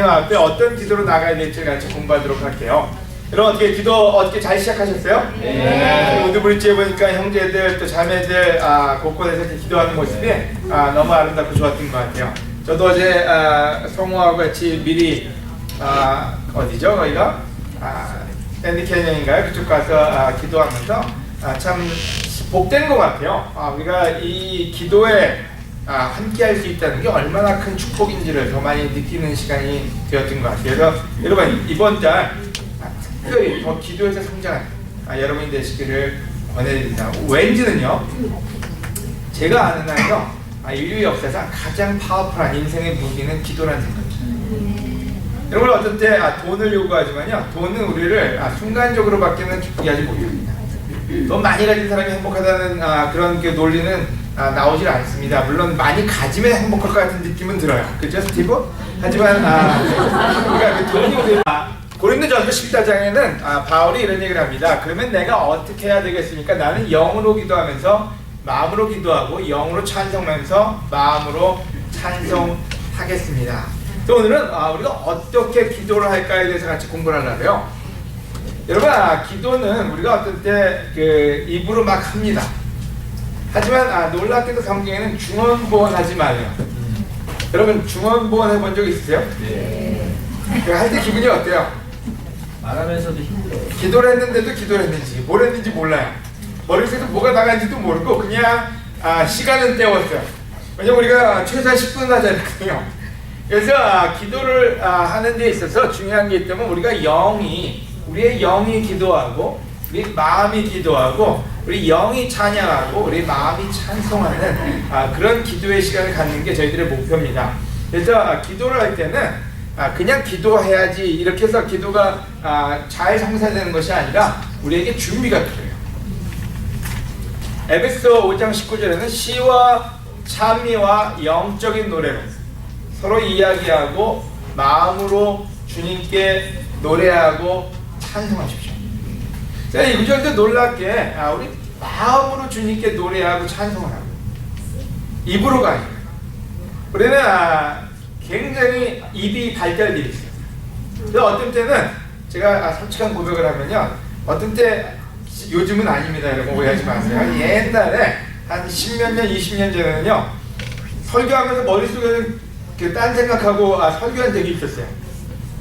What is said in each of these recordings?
하나님 앞에 어떤 기도로 나가야 될지 같이 공부하도록 할게요. 여러분 어떻게 잘 시작하셨어요? 네. 오늘 브릿지에 보니까 형제들 또 자매들 곳곳에서 이렇게 기도하는 모습이 너무 아름답고 좋았던 것 같아요. 저도 어제 성우하고 같이 미리 어디죠 거기가? 샌디 캐년인가요? 그쪽 가서 기도하면서 참 복된 것 같아요. 우리가 이 기도에 함께 할 수 있다는 게 얼마나 큰 축복인지를 더 많이 느끼는 시간이 되었던 것 같아요. 그래서 여러분 이번 달 특별히 더 기도에서 성장하는 여러분이 되시기를 권해드립니다. 왠지는요, 제가 아는 한요 인류 역사상 가장 파워풀한 인생의 무기는 기도라는 생각입니다. 여러분 어떤 때 돈을 요구하지만요, 돈은 우리를 순간적으로밖에는 기쁘게 하지 못합니다. 돈 많이 가진 사람이 행복하다는 그런 그 논리는 나오질 않습니다. 물론 많이 가지면 행복할 것 같은 느낌은 들어요. 그렇죠, 스티브? 하지만 그러니까 그 돈이 우리 고린도전서 14장에는 바울이 이런 얘기를 합니다. 그러면 내가 어떻게 해야 되겠습니까? 나는 영으로 기도하면서 마음으로 기도하고 영으로 찬송하면서 마음으로 찬송하겠습니다. 또 오늘은 우리가 어떻게 기도를 할까에 대해서 같이 공부를 하려고요. 여러분 기도는 우리가 어떤 때 그 입으로 막 합니다. 하지만 놀랍게도 성경에는 중언부언하지 말래요. 여러분 중언부언 해본 적 있으세요? 네. 할 때 기분이 어때요? 말하면서도 힘들어요. 기도를 했는데도 기도를 했는지 뭘 했는지 몰라요. 머릿속에서 뭐가 나간지도 모르고 그냥 시간은 때웠어요. 왜냐면 우리가 최소한 10분 하잖아요. 그래서 기도를 하는 데 있어서 중요한 게 있다면 우리의 영이 기도하고 우리 마음이 기도하고 우리 영이 찬양하고 우리 마음이 찬송하는 그런 기도의 시간을 갖는 게 저희들의 목표입니다. 그래서 기도를 할 때는 그냥 기도해야지 이렇게 해서 기도가 잘 성사되는 것이 아니라 우리에게 준비가 필요해요. 에베소 5장 19절에는 시와 찬미와 영적인 노래로 서로 이야기하고 마음으로 주님께 노래하고 찬송하십시오. 제가 이 구절도 놀랍게 우리 마음으로 주님께 노래하고 찬송하고 입으로가 아니에요. 우리는 굉장히 입이 발달되어 있어요. 그래서 어떤 때는 제가 솔직한 고백을 하면요, 어떤 때 요즘은 아닙니다. 여러분 오해하지 마세요. 옛날에 한 10몇 년, 20년 전에는요, 설교하면서 머릿속에는 딴 생각하고 설교한 적이 있었어요.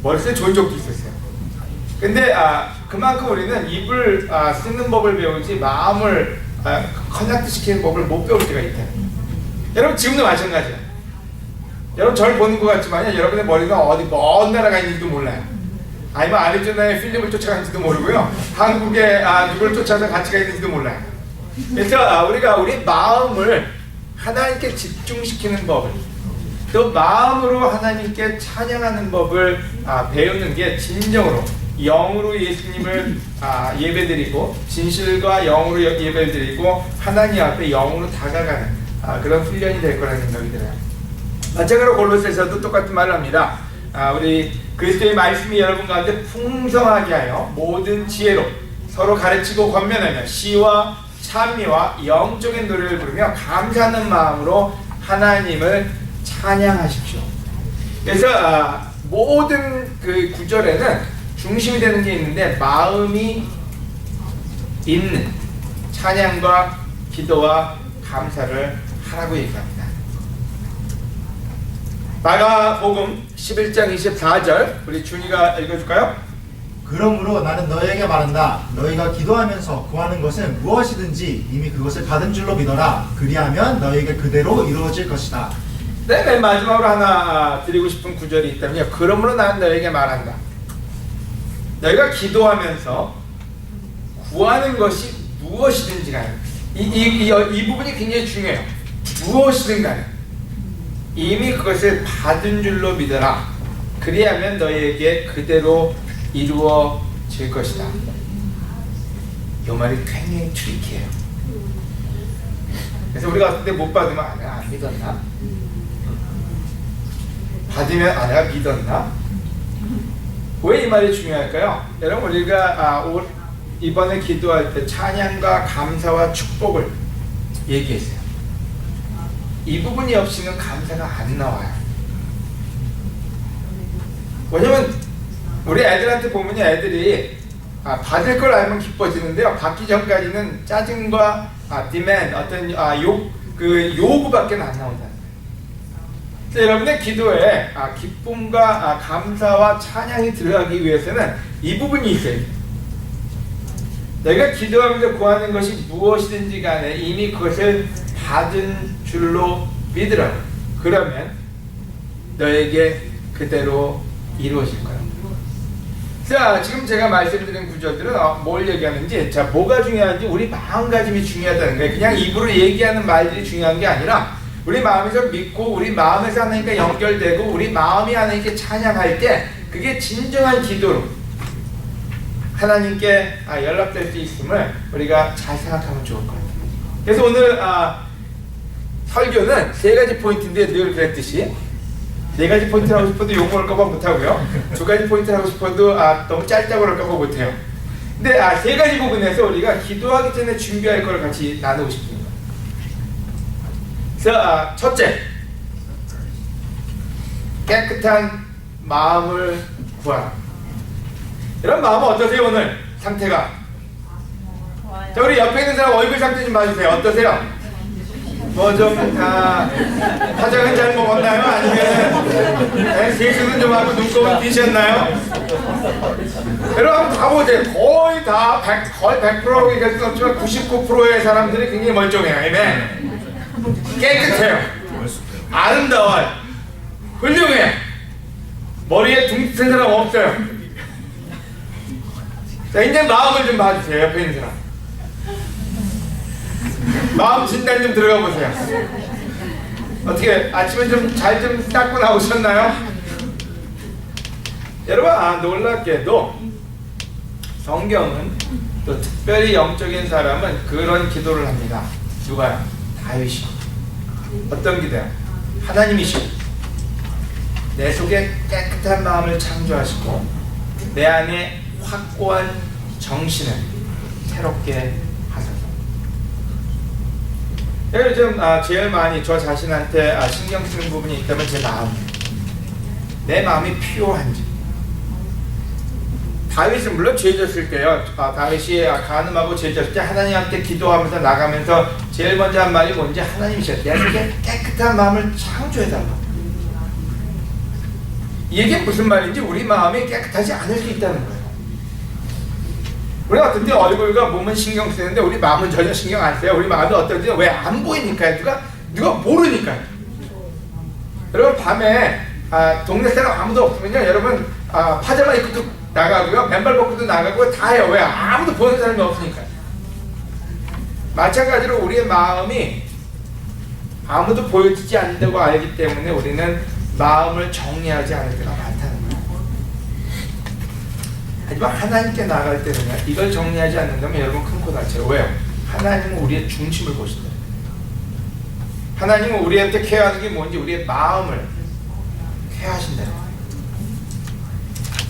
머릿속에 좋은 적도 있었어요. 근데 그만큼 우리는 입을 쓰는 법을 배우지 마음을 커넥트 시키는 법을 못 배울 때가 있다. 여러분 지금도 마찬가지예요. 여러분 저를 보는 것 같지만 여러분의 머리가 어디 먼 나라가 있는지도 몰라요. 아니면 아리조나에 필립을 쫓아가는지도 모르고요, 한국에 누구를 쫓아서 같이 가 있는지도 몰라요. 그래서 우리가 우리 마음을 하나님께 집중시키는 법을, 또 마음으로 하나님께 찬양하는 법을 배우는 게 진정으로 영으로 예수님을 예배드리고 진실과 영으로 예배드리고 하나님 앞에 영으로 다가가는 그런 훈련이 될 거라는 생각이 들어요. 마찬가지로 골로새서도 똑같은 말을 합니다. 우리 그리스도의 말씀이 여러분 가운데 풍성하게 하여 모든 지혜로 서로 가르치고 권면하며 시와 찬미와 영적인 노래를 부르며 감사하는 마음으로 하나님을 찬양하십시오. 그래서 모든 그 구절에는 중심이 되는 게 있는데 마음이 있는 찬양과 기도와 감사를 하라고 얘기합니다. 마가복음 11장 24절 우리 준이가 읽어줄까요? 그러므로 나는 너희에게 말한다. 너희가 기도하면서 구하는 것은 무엇이든지 이미 그것을 받은 줄로 믿어라. 그리하면 너희에게 그대로 이루어질 것이다. 네, 맨 마지막으로 하나 드리고 싶은 구절이 있다면요, 그러므로 나는 너희에게 말한다. 너희가 기도하면서 구하는 것이 무엇이든지 간에 이 부분이 굉장히 중요해요. 무엇이든 간에 이미 그것을 받은 줄로 믿어라. 그리하면 너희에게 그대로 이루어질 것이다. 이 말이 굉장히 트리키해요. 그래서 우리가 어떤 때 못 받으면 내가 안 믿었나? 받으면 내가 믿었나? 왜 이 말이 중요할까요? 여러분 우리가 이번에 기도할 때 찬양과 감사와 축복을 얘기했어요. 이 부분이 없이는 감사가 안 나와요. 왜냐면 우리 애들한테 보면 애들이 받을 걸 알면 기뻐지는데요. 받기 전까지는 짜증과 demand, 어떤 요구밖에 안 나온다는 거예요. 그래서 여러분의 기도에 기쁨과 감사와 찬양이 들어가기 위해서는 이 부분이 있어요. 내가 기도하면서 구하는 것이 무엇이든지 간에 이미 그것을 받은 줄로 믿으라. 그러면 너에게 그대로 이루어질 거야. 자, 지금 제가 말씀드린 구절들은 뭘 얘기하는지, 자, 뭐가 중요한지 우리 마음가짐이 중요하다는 거예요. 그냥 입으로 얘기하는 말들이 중요한 게 아니라 우리 마음에서 믿고 우리 마음에서 하나님과 연결되고 우리 마음이 하나님께 찬양할 때 그게 진정한 기도로 하나님께 연락될 수 있음을 우리가 잘 생각하면 좋을 것 같아요. 그래서 오늘 설교는 3가지 포인트인데 늘 그랬듯이 4가지 포인트를 하고 싶어도 욕 먹을까봐 못하고요. 2가지 포인트를 하고 싶어도 너무 짧다고 그럴까봐 못해요. 근데 3가지 부분에서 우리가 기도하기 전에 준비할 걸 같이 나누고 싶습니다. 그래서 첫째, 깨끗한 마음을 구하라. 여러분 마음은 어떠세요 오늘? 상태가? 자, 우리 옆에 있는 사람 얼굴 상태 좀 봐주세요. 어떠세요? 뭐 좀 화장은 잘 먹었나요? 아니면 세수는 좀 하고 눈곱은 띄셨나요? 여러분 다 보세요. 거의 100% 얘기할 수는 없지만 99%의 사람들이 굉장히 멀쩡해요. 아멘. 깨끗해요. 아름다워요. 훌륭해요. 머리에 둥튼 사람 없어요. 자, 이제 마음을 좀 봐주세요. 옆에 있는 사람. 마음 진단 좀 들어가 보세요. 어떻게 아침에 좀 잘 좀 닦고 나오셨나요? 여러분 놀랍게도 성경은 또 특별히 영적인 사람은 그런 기도를 합니다. 누가요? 다윗이. 어떤 기도요? 하나님이시오. 내 속에 깨끗한 마음을 창조하시고 내 안에 확고한 정신을 새롭게 하소서. 요즘 제일 많이 저 자신한테 신경 쓰는 부분이 있다면 제 마음이에요. 내 마음이 필요한지. 다윗은 물론 죄졌을 때요. 다윗이 간음하고 죄졌을 때 하나님한테 기도하면서 나가면서 제일 먼저 한 말이 뭔지 하나님이셔. 내 속에 깨끗한 마음을 창조해달라고. 이게 무슨 말인지 우리 마음이 깨끗하지 않을 수 있다는 거예요. 우리가 어떤데 얼굴과 몸은 신경 쓰는데 우리 마음은 전혀 신경 안 써요. 우리 마음이 어떤지 왜 안 보이니까요. 누가 모르니까요. 여러분 밤에 동네 사람 아무도 없으면요. 여러분 파자마 입고도 나가고요. 맨발 벗고도 나가고 다 해요. 왜? 아무도 보는 사람이 없으니까요. 마찬가지로 우리의 마음이 아무도 보여지지 않는다고 알기 때문에 우리는 마음을 정리하지 않을 때가 많다는 거예요. 하지만 하나님께 나아갈 때는요, 이걸 정리하지 않는다면 여러분 큰 코 다쳐요. 왜요? 하나님은 우리의 중심을 보신다. 하나님은 우리한테 케어하는 게 뭔지 우리의 마음을 케어하신다.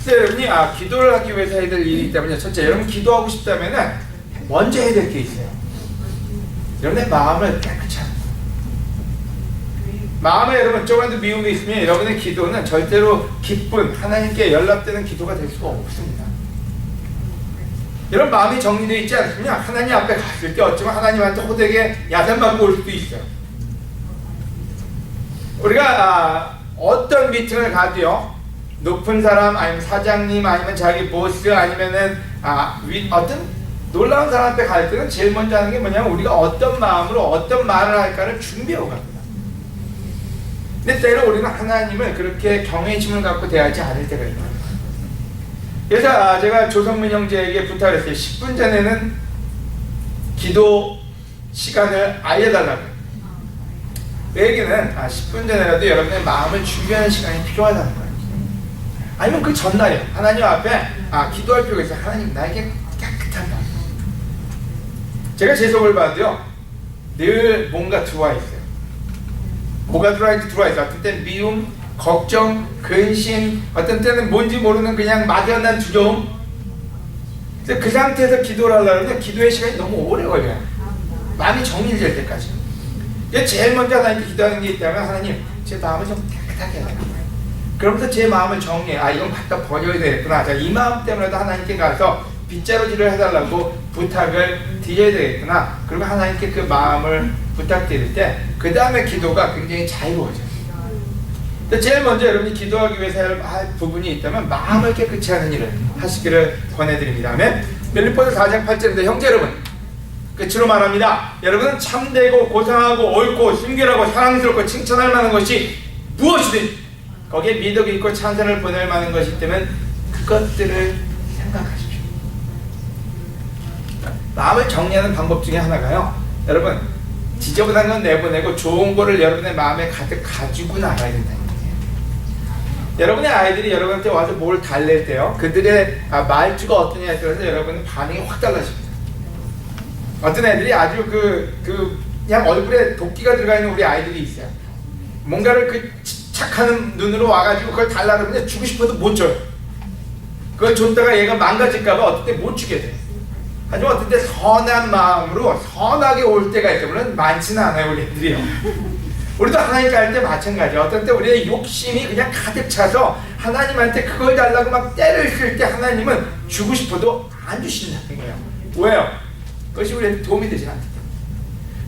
그래서 여러분이 기도를 하기 위해서 해야 될 일이 있다면요. 첫째, 여러분 기도하고 싶다면 먼저 해야 될 게 있어요. 여러분의 마음을 깨끗이 하는 거예요. 마음에 여러분 조금도 미움이 있으면 여러분의 기도는 절대로 기쁜 하나님께 연락되는 기도가 될 수가 없습니다. 여러분 마음이 정리되어 있지 않으면 하나님 앞에 갔을 때 어쩌면 하나님한테 호되게 야단맞고 올 수도 있어요. 우리가 어떤 미팅을 가도요, 높은 사람 아니면 사장님 아니면 자기 보스 아니면은 어떤 놀라운 사람 앞에 갈 때는 제일 먼저 하는 게 뭐냐면 우리가 어떤 마음으로 어떤 말을 할까를 준비하고 갑니다. 근데 때로 우리는 하나님을 그렇게 경외심을 갖고 대하지 않을 때가 있어요. 그래서 제가 조성민 형제에게 부탁을 했어요. 10분 전에는 기도 시간을 알려달라고요. 그 얘기는 10분 전에라도 여러분의 마음을 준비하는 시간이 필요하다는 거예요. 아니면 그 전날이요. 하나님 앞에 기도할 필요가 있어요. 하나님 나에게 깨끗한 마음. 제가 제속을 봐도요, 늘 뭔가 들어와 있어요. 뭐가 들어와 있어요. 어떤 때는 미움, 걱정, 근심, 어떤 때는 뭔지 모르는 그냥 막연한 두려움. 그래서 그 상태에서 기도를 하려면 기도의 시간이 너무 오래 걸려요. 마음이 정리될 때까지. 제일 먼저 하나님께 기도하는 게 있다면 하나님 제 마음을 좀 깨끗하게 해달라고. 그러면서 제 마음을 정리해. 아, 이건 갖다 버려야 되겠구나. 자, 이 마음 때문에도 하나님께 가서 빗자루질을 해달라고 부탁을 드려야 되겠구나. 그리고 하나님께 그 마음을 부탁드릴 때 그 다음에 기도가 굉장히 자유로워져요. 제일 먼저 여러분이 기도하기 위해서 할 부분이 있다면 마음을 깨끗이 하는 일을 하시기를 권해드립니다. 아멘. 빌립보서 4장 8절인데 형제 여러분, 끝으로 말합니다. 여러분은 참되고 고상하고 옳고 순결하고 사랑스럽고 칭찬할 만한 것이 무엇이든 거기에 미덕이 있고 찬사를 보낼 만한 것이 있다면 그것들을 생각하십시오. 마음을 정리하는 방법 중에 하나가요, 여러분, 지저분한 건 내보내고 좋은 거를 여러분의 마음에 가득 가지고 나가야 된다는 거예요. 여러분의 아이들이 여러분한테 와서 뭘 달랠 때요, 그들의 말투가 어떠냐에 따라서 여러분의 반응이 확 달라집니다. 어떤 애들이 아주 그냥 얼굴에 도끼가 들어가 있는 우리 아이들이 있어요. 뭔가를 착하는 눈으로 와가지고 그걸 달라 그러면 주고 싶어도 못 줘요. 그걸 줬다가 얘가 망가질까봐 어떤 때 못 주게 돼요. 하지만 어떤 때 선한 마음으로 선하게 올 때가 있죠. 물론 많지는 않아요, 우리 애들이요. 우리도 하나님께 할 때 마찬가지예요. 어떤 때 우리의 욕심이 그냥 가득 차서 하나님한테 그걸 달라고 막 때를 쓸 때 하나님은 주고 싶어도 안 주신다는 거예요. 왜요? 그것이 우리한테 도움이 되지 않기 때문에.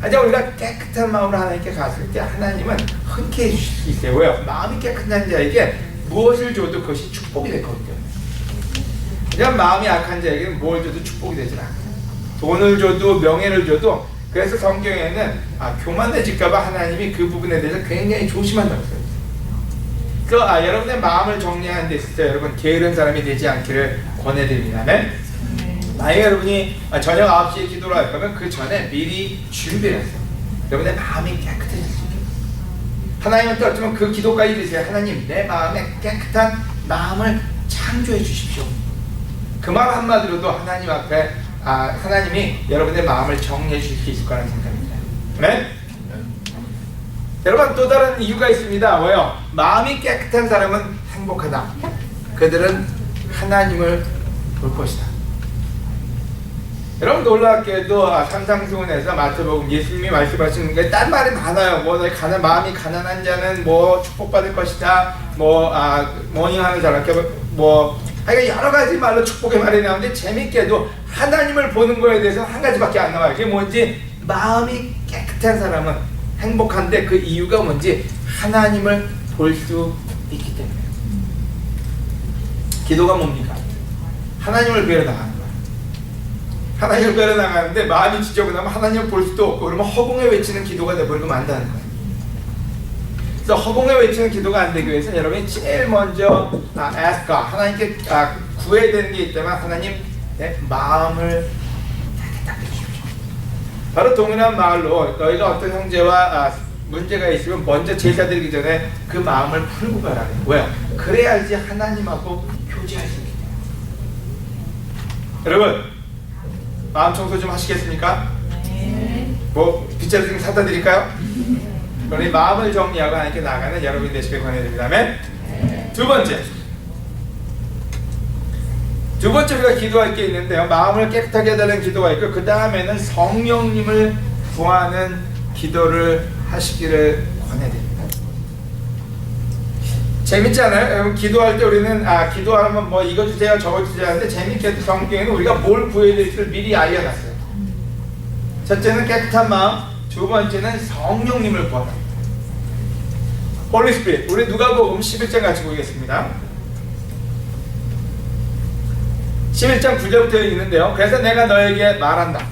하지만 우리가 깨끗한 마음으로 하나님께 갔을 때 하나님은 흔쾌히 주실 수 있어요. 왜요? 마음이 깨끗한 자에게 무엇을 줘도 그것이 축복이 될 거기 때문에. 그냥 마음이 악한 자에게는 뭘 줘도 축복이 되지 않아요. 돈을 줘도 명예를 줘도. 그래서 성경에는 교만해질까봐 하나님이 그 부분에 대해서 굉장히 조심한다고 써요. 그래서 여러분의 마음을 정리하는 데 있어서 여러분 게으른 사람이 되지 않기를 권해드립니다. 네? 만약에 여러분이 저녁 9시에 기도를 할 거면 그 전에 미리 준비를 하세요. 여러분의 마음이 깨끗해질 수 있게. 하나님한테 어쩌면 그 기도까지 드세요. 하나님, 내 마음에 깨끗한 마음을 창조해 주십시오. 그 말 한마디로도 하나님 앞에 하나님이 여러분의 마음을 정리해 주실 수 있을 거라는 생각입니다. 네? 여러분, 또 다른 이유가 있습니다. 왜요? 마음이 깨끗한 사람은 행복하다. 그들은 하나님을 볼 것이다. 여러분, 놀랍게도 산상수훈에서 마태복음 예수님이 말씀하시는 게 딴 말이 많아요. 마음이 가난한 자는 축복받을 것이다. 모닝하는 사람, 여러 가지 말로 축복의 말이 나오는데 재밌게도 하나님을 보는 거에 대해서 한 가지밖에 안 나와요. 그게 뭔지, 마음이 깨끗한 사람은 행복한데 그 이유가 뭔지 하나님을 볼 수 있기 때문에. 기도가 뭡니까? 하나님을 뵈러 나가는 거예요. 하나님을 뵈러 나가는데 마음이 지저분하면 하나님을 볼 수도 없고, 그러면 허공에 외치는 기도가 돼버리고 만다는 거예요. 그래서 허공에 외치는 기도가 안 되기 위해서는 여러분이 제일 먼저 ask God, 하나님께 구해야 되는 게 있다면 하나님 내 마음을 깨끗하게 해주십시오. 바로 동일한 말로 너희가 어떤 형제와 문제가 있으면 먼저 제사 드리기 전에 그 마음을 풀고 가라. 왜요? 그래야지 하나님하고 교제할 수 있기 때문에. 여러분, 마음 청소 좀 하시겠습니까? 네. 빗자루 좀 사다 드릴까요? 우리 마음을 정리하고 하나님께 나가는 여러분이 되시길 권해드립니다. 아멘. 네. 두 번째 우리가 기도할 게 있는데요, 마음을 깨끗하게 해달라는 기도가 있고, 그 다음에는 성령님을 구하는 기도를 하시기를 권해드립니다. 재밌지 않아요? 여러분, 기도할 때 우리는 기도하면 이거 주세요 저거 주세요 하는데, 재밌게도 성경에는 우리가 뭘 구해야 될지를 미리 알려놨어요. 첫째는 깨끗한 마음, 두 번째는 성령님을 구하라. Holy Spirit. 우리 누가복음 11장 같이 보겠습니다. 11장 9절부터 있는데요. 그래서 내가 너에게 말한다.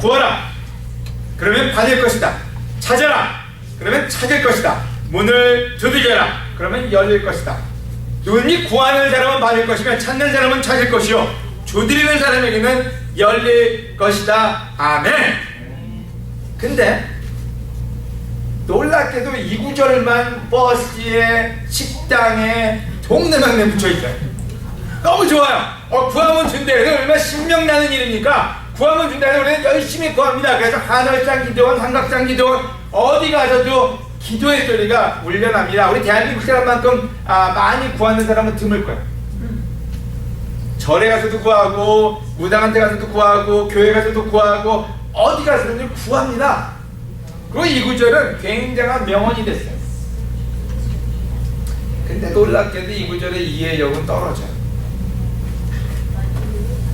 구하라. 그러면 받을 것이다. 찾아라. 그러면 찾을 것이다. 문을 두드려라. 그러면 열릴 것이다. 누구니? 구하는 사람은 받을 것이며 찾는 사람은 찾을 것이요 두드리는 사람에게는 열릴 것이다. 아멘. 근데 놀랍게도 이 구절만 버스에, 식당에, 동네방네 붙여있어요. 너무 좋아요. 구하면 준대. 그래서 얼마나 신명나는 일입니까? 구하면 준다는 우리는 열심히 구합니다. 그래서 하늘상 기도원, 삼각상 기도원, 어디 가서도 기도의 소리가 울려납니다. 우리 대한민국 사람만큼 많이 구하는 사람은 드물 거예요. 절에 가서도 구하고, 무당한테 가서도 구하고, 교회 가서도 구하고, 어디 가서도 구합니다. 그리고 이 구절은 굉장한 명언이 됐어요. 근데 놀랍게도 이 구절의 이해력은 떨어져요.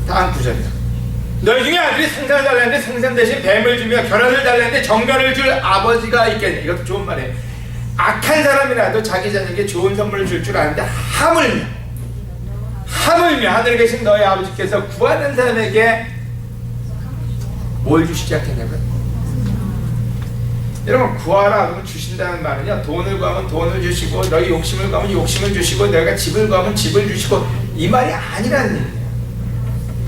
다음 구절이요. 너희 중에 아들이 생선을 달라는데 생선 대신 뱀을 주며 결혼을 달라는데 정갈을 줄 아버지가 있겠냐. 이것도 좋은 말이에요. 악한 사람이라도 자기 자녀에게 좋은 선물을 줄 줄 아는데 하물며 하늘에 계신 너희 아버지께서 구하는 사람에게 뭘 주시지 않겠냐고요? 여러분, 구하라 그러면 주신다는 말은요, 돈을 구하면 돈을 주시고, 너희 욕심을 구하면 욕심을 주시고, 너희가 집을 구하면 집을 주시고, 이 말이 아니라는 얘기예요.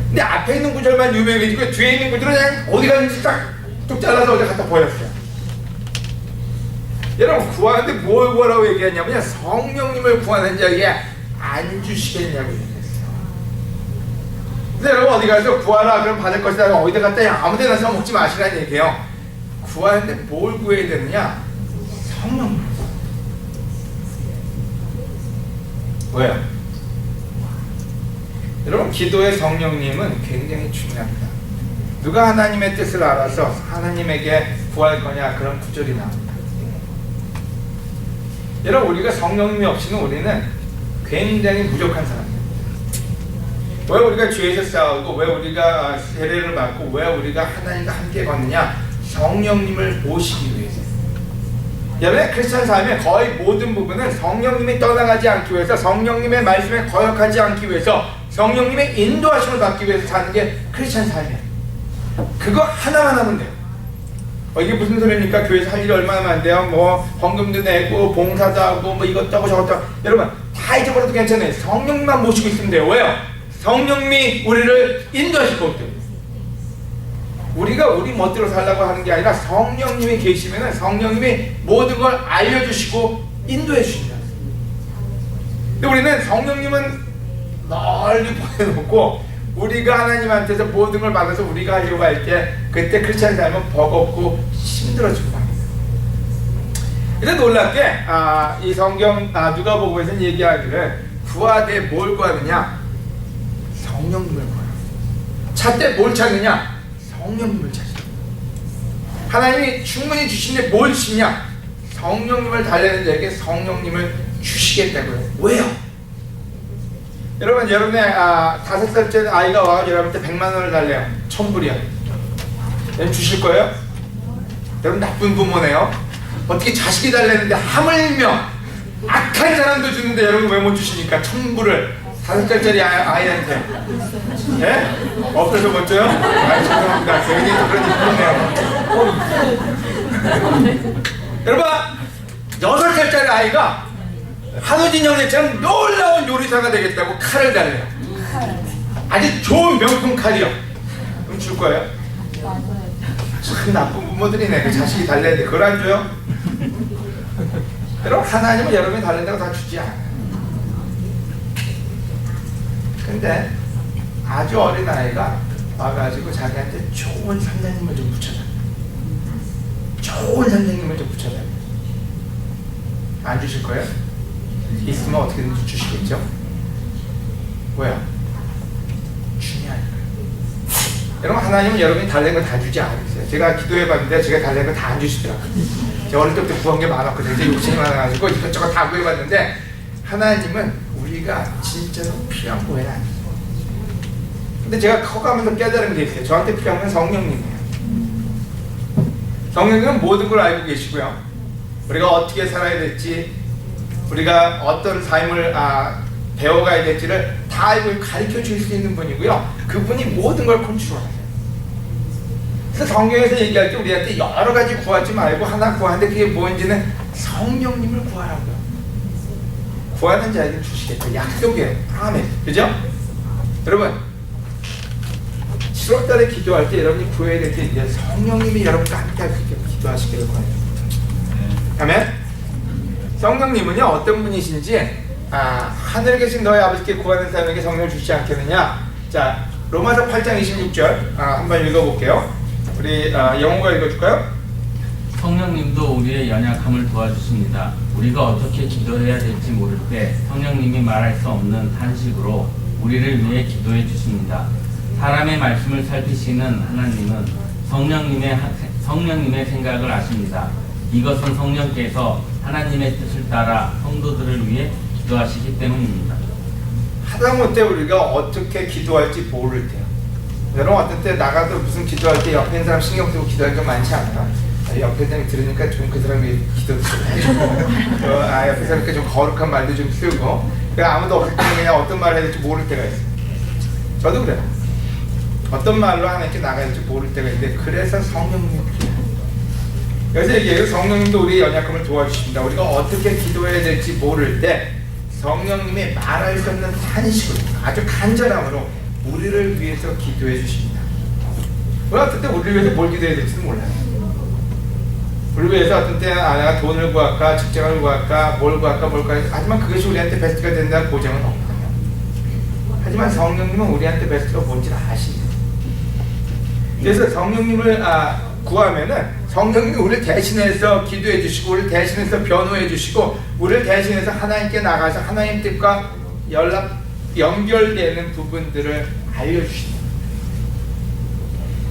근데 앞에 있는 구절만 유명해지고 뒤에 있는 구절은 그냥 어디 가는지 쭉 잘라서 어디 갖다 버렸어요. 여러분, 구하는데 뭘 구하라고 얘기했냐면 성령님을 구하는 자에게 안 주시겠냐고 얘기했어요. 근데 여러분, 어디 가서 구하라 그럼 받을 것이다 어디다 갖다 아무 데나 써먹지 마시라는 얘기예요. 구하는데 뭘 구해야 되느냐? 성령님. 왜요? 여러분, 기도의 성령님은 굉장히 중요합니다. 누가 하나님의 뜻을 알아서 하나님에게 구할 거냐, 그런 구절이 나옵니다. 여러분, 우리가 성령님이 없이는 우리는 굉장히 부족한 사람이에요. 왜 우리가 죄에서 싸우고, 왜 우리가 세례를 받고, 왜 우리가 하나님과 함께 걷느냐? 성령님을 모시기 위해서. 여러분의 크리스천 삶의 거의 모든 부분은 성령님이 떠나가지 않기 위해서, 성령님의 말씀에 거역하지 않기 위해서, 성령님의 인도하심을 받기 위해서 사는 게 크리스천 삶이에요. 그거 하나만 하면 돼요. 이게 무슨 소리입니까? 교회에서 할 일이 얼마나 많은데요. 뭐 헌금도 내고 봉사도 하고 뭐 이것도 하고 저것도 하고. 여러분, 다 잊어버려도 괜찮아요. 성령님만 모시고 있으면 돼요. 왜요? 성령님이 우리를 인도하실 거기 때문에. 우리가 우리 멋대로 살라고 하는 게 아니라 성령님이 계시면 성령님이 모든 걸 알려주시고 인도해 주십니다. 근데 우리는 성령님은 널리 보내놓고 우리가 하나님한테서 모든 걸 받아서 우리가 하려고 할 때 그때 크리스찬 삶은 버겁고 힘들어지고 말입니다. 근데 놀랍게 이 성경 누가복음에서는 얘기하기를 구하되 뭘 구하느냐? 성령님을 구하라. 찾되 뭘 찾느냐? 성령님을 찾으라. 하나님이 충분히 주시는데 뭘 주시냐? 성령님을 달래는 자에게 성령님을 주시겠다고요. 왜요? 여러분, 여러분의 5살짜리 아이가 와서 여러분한테 100만 원을 달래요. 1000불이야. 여러분 주실 거예요? 여러분 나쁜 부모네요. 어떻게 자식이 달래는데 하물며 악한 사람도 주는데 여러분 왜 못 주시니까 1000불을 5살짜리 아이한테. 예? 없어서 못 줘요? 죄송합니다. 괜히 그런 일이 있네요. 여러분, 6살짜리 아이가 한우진 형네처럼 놀라운 요리사가 되겠다고 칼을 달래요. 아주 좋은 명품 칼이요. 그럼 줄 거예요? 참 나쁜 부모들이네. 그 자식이 달래야 돼. 그걸 안 줘요? 여러분, 하나님은 여러분이 달랜다고 다 주지 않아요. 근데 아주 어린 아이가 와가지고 자기한테 좋은 선생님을 좀 붙여줘. 좋은 선생님을 좀 붙여줘. 안 주실 거예요? 있으면 어떻게든지 주시겠죠? 왜요? 중요하니까요. 여러분, 하나님은 여러분이 달랜 거 다 주지 않으세요. 제가 기도해봤는데 제가 달랜 거 다 안 주시더라고요. 제가 어릴 때부터 구한 게 많았거든요. 이제 욕심이 많아가지고 이것저것 다 구해봤는데 하나님은 우리가 진짜로 필요한 거예요. 근데 제가 커가면서 깨달은 게 있어요. 저한테 필요한 건 성령님이에요. 성령님은 모든 걸 알고 계시고요. 우리가 어떻게 살아야 될지, 우리가 어떤 삶을 배워가야 될지를 다 알고 가르쳐 줄 수 있는 분이고요. 그분이 모든 걸 컨트롤하세요. 그래서 성경에서 얘기할 때 우리한테 여러 가지 구하지 말고 하나 구하는데 그게 뭔지는 성령님을 구하라고요. 구하는 자에게 주시겠다. 약속이에요. 프라미스. 그죠? 여러분, 7월달에 기도할 때 여러분이 구해야 될 때 이제 성령님이 여러분과 함께 기도하시기를 권해요. 아멘? 성령님은요, 어떤 분이신지 하늘에 계신 너희 아버지께 구하는 사람에게 성령을 주시지 않겠느냐. 자, 로마서 8장 26절 한번 읽어볼게요. 우리 영어가 읽어줄까요? 성령님도 우리의 연약함을 도와주십니다. 우리가 어떻게 기도해야 될지 모를 때 성령님이 말할 수 없는 탄식으로 우리를 위해 기도해 주십니다. 사람의 말씀을 살피시는 하나님은 성령님의 생각을 아십니다. 이것은 성령께서 하나님의 뜻을 따라 성도들을 위해 기도하시기 때문입니다. 하다못해 우리가 어떻게 기도할지 모를 때요. 여러분 어떤 때 나가도 무슨 기도할 때 옆에 있는 사람 신경 쓰고 기도할 게 많지 않아요? 옆에 사람이 들으니까 좀 그 사람이 기도도 좀 해주고 옆에 사람이니까 좀 거룩한 말도 좀 쓰고 아무도 없을 때는 그냥 어떤 말을 해야 될지 모를 때가 있어요. 저도 그래요. 어떤 말로 하나님께 나가야 될지 모를 때가 있는데 그래서 성령님이 필요해요. 그래서 얘기해요. 성령님도 우리의 연약함을 도와주십니다. 우리가 어떻게 기도해야 될지 모를 때 성령님이 말할 수 없는 탄식으로 아주 간절함으로 우리를 위해서 기도해 주십니다. 우리 어떤 때 우리를 위해서 뭘 기도해야 될지도 몰라요. 우리를 위해서 어떤 때 내가 돈을 구할까 직장을 구할까 뭘 구할까 하지만 그것이 우리한테 베스트가 된다는 보장은 없거든요. 하지만 성령님은 우리한테 베스트가 뭔지 아십니다. 그래서 성령님을 구하면은 성령님이 우리를 대신해서 기도해 주시고 우리를 대신해서 변호해 주시고 우리를 대신해서 하나님께 나가서 하나님 뜻과 연결되는 부분들을 알려주십니다.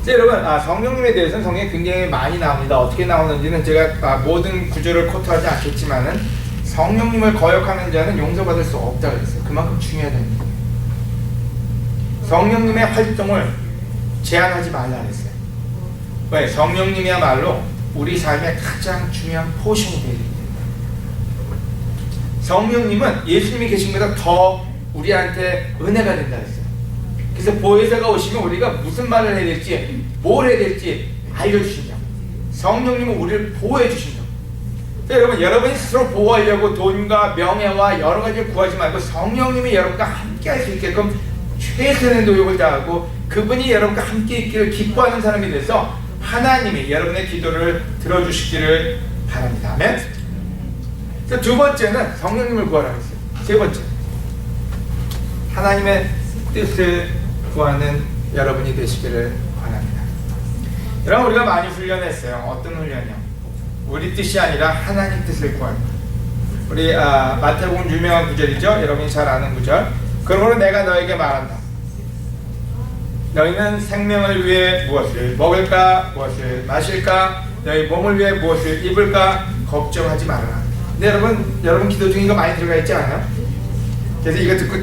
여러분 성령님에 대해서는 성경에 굉장히 많이 나옵니다. 어떻게 나오는지는 제가 모든 구절을 코트하지 않겠지만은 성령님을 거역하는 자는 용서받을 수 없다고 했어요. 그만큼 중요하다는 얘기예요. 성령님의 활동을 제한하지 말라 그랬어요. 왜? 성령님이야말로 우리 삶의 가장 중요한 포션이 되어야 됩니다. 성령님은 예수님이 계신 것보다 더 우리한테 은혜가 된다 그랬어요. 그래서 보혜사가 오시면 우리가 무슨 말을 해야 될지 뭘 해야 될지 알려주신다. 성령님은 우리를 보호해 주신다. 여러분이 스스로 보호하려고 돈과 명예와 여러 가지를 구하지 말고 성령님이 여러분과 함께 할 수 있게끔 최선의 노력을 다하고 그분이 여러분과 함께 있기를 기뻐하는 사람이 돼서 하나님이 여러분의 기도를 들어주시기를 바랍니다. 아멘. 두 번째는 성령님을 구하라고 했어요. 세 번째, 하나님의 뜻을 구하는 여러분이 되시기를 바랍니다. 여러분 우리가 많이 훈련했어요. 어떤 훈련이요? 우리 뜻이 아니라 하나님 뜻을 구하는 거예요. 우리 마태복음 유명한 구절이죠. 여러분이 잘 아는 구절. 그러므로 내가 너에게 말한다. 너희는 생명을 위해 무엇을 먹을까 무엇을 마실까 너희 몸을 위해 무엇을 입을까 걱정하지 말아라. 근데 여러분 기도 중에 이거 많이 들어가 있지 않아요? 그래서 이거 듣고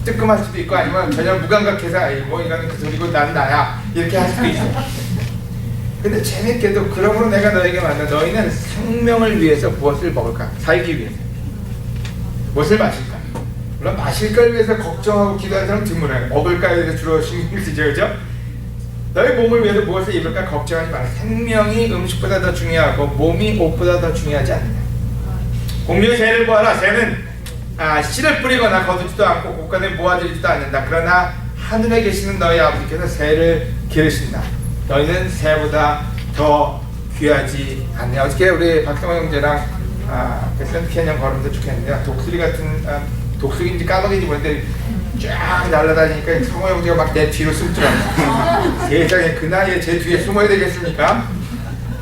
뜨끔할 수도 있고 아니면 전혀 무감각해서 이거는 그 소리고 난 나야 이렇게 할 수도 있어요. 근데 재밌게도 그러므로 내가 너에게 말한다. 너희는 생명을 위해서 무엇을 먹을까? 살기 위해서. 무엇을 마실까? 물론 마실 걸 위해서 걱정하고 기도하는 사람 드물어요. 먹을까에 대해서 주로 신경 쓰죠. 그죠? 너희 몸을 위해서 무엇을 입을까 걱정하지 마라. 생명이 음식보다 더 중요하고 몸이 옷보다 더 중요하지 않느냐. 공중의 새를 구하라. 새는 씨를 뿌리거나 거두지도 않고 곳간에 모아들이지도 않는다. 그러나 하늘에 계시는 너희 아버지께서 새를 기르신다. 너희는 새보다 더 귀하지 않냐. 어저께 우리 박성호 형제랑 센트캐년 걸으면서 좋겠는데요. 독수리 같은 독수리인지 까마귀인지 모르는데 쫙 날아다니니까 성호 형제가 막 내 뒤로 숨더라고요. 세상에 그 나이에 제 뒤에 숨어야 되겠습니까?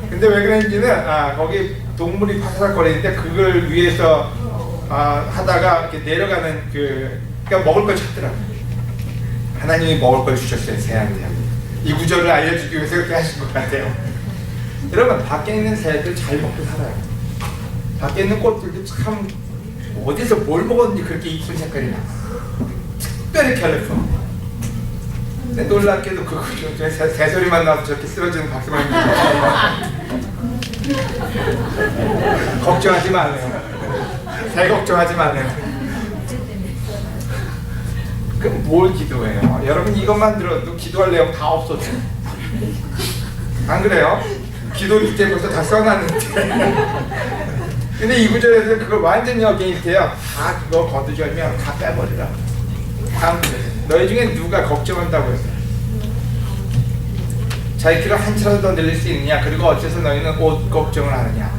근데 왜 그랬는지는 거기 동물이 파사삭거리는데 그걸 위해서 하다가 이렇게 내려가는 그러니까 먹을 걸 찾더라고요. 하나님이 먹을 걸 주셨어요. 새한테. 이 구절을 알려주기 위해서 그렇게 하신 것 같아요. 여러분 밖에 있는 새들 잘 먹고 살아요. 밖에 있는 꽃들도 참 어디서 뭘 먹었는지 그렇게 이쁜 색깔이 나. 특별히 캘리포니아. 근데 놀랍게도 새소리만 나와서 저렇게 쓰러지는 박수만입니다. 걱정하지 마세요. 새 걱정하지 마세요. 그럼 뭘 기도해요? 여러분 이것만 들어도 기도할 내용 다 없어져. 안 그래요? 기도 밑에 벌써 다 써놨는데. 근데 이 구절에서 그걸 완전히 어게인스트해요. 다 그거 거두절면 다 빼버리라. 다음 구절에 너희 중에 누가 걱정한다고 했어요? 자기 키로 한 차라도 더 늘릴 수 있느냐? 그리고 어째서 너희는 옷 걱정을 하느냐?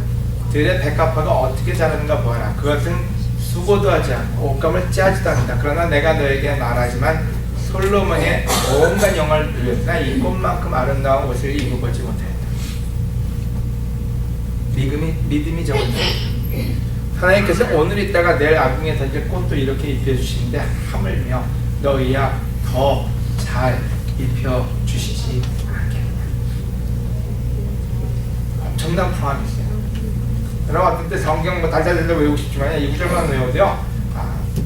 들의 백합화가 어떻게 자라는가 보아라. 그것은 수고도 하지 않고 옷감을 짜지도 않는다. 그러나 내가 너에게 말하지만 솔로몬의 온갖 영화를 누렸으나 이 꽃만큼 아름다운 옷을 입어보지 못했다. 믿음이 적은 자. 하나님께서 오늘 있다가 내일 아궁에 던질 꽃도 이렇게 입혀주시는데 하물며 너희야 더 잘 입혀주시지 않겠느냐. 엄청난 프로미스예요. 여러분 어떤 때 성경 다시 외우고 싶지만 이 구절만 외워도요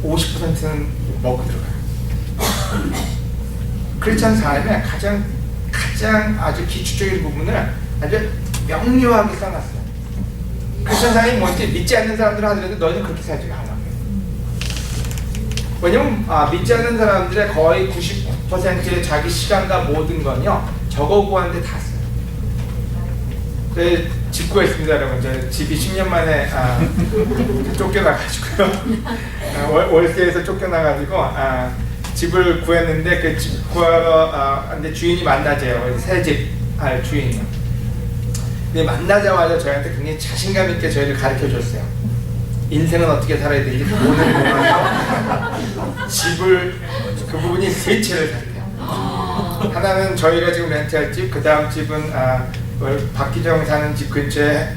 50%는 먹고 들어가요. 크리스찬 삶의 가장 아주 기초적인 부분을 아주 명료하게 써놨어요. 크리스찬 삶이 뭔지 믿지 않는 사람들은 하더라도 너희는 그렇게 살지 말라고. 왜냐면 믿지 않는 사람들의 거의 99%의 자기 시간과 모든 건요 저거 구하는데 다 써요. 저희 집 구했습니다, 여러분. 저 집이 10년 만에 쫓겨나가지고요. 월세에서 쫓겨나가지고 집을 구했는데 그 집 구하러 근데 주인이 만나재요. 새 집 할 주인이요. 근데 만나자마자 저희한테 굉장히 자신감 있게 저희를 가르쳐 줬어요. 인생은 어떻게 살아야 되지? 돈을 모아서 집을 그 부분이 세 채를 샀대요. 하나는 저희가 지금 렌트할 집, 그 다음 집은 박기정 사는 집 근처에